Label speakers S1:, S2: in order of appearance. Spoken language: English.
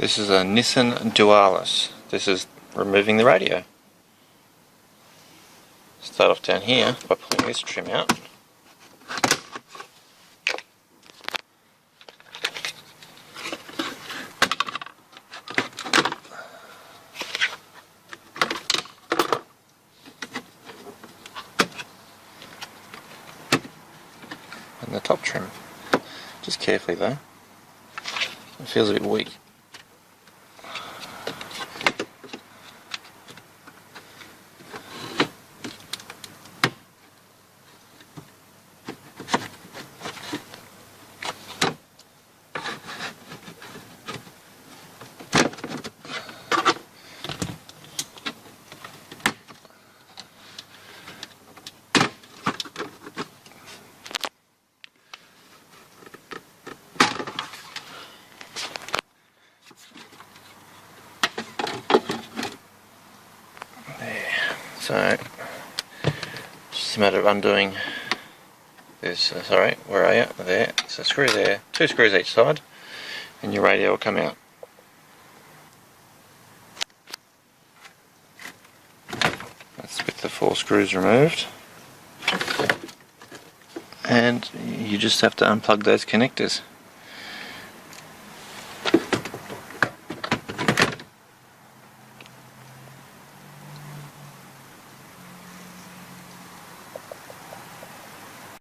S1: This is a Nissan Dualis. This is removing the radio. Start off down here by pulling this trim out. And the top trim. Just carefully though. It feels a bit weak. So, just a matter of undoing this, sorry, where are you? There, so screw there, 2 screws each side, and your radio will come out. That's with the 4 screws removed. And you just have to unplug those connectors.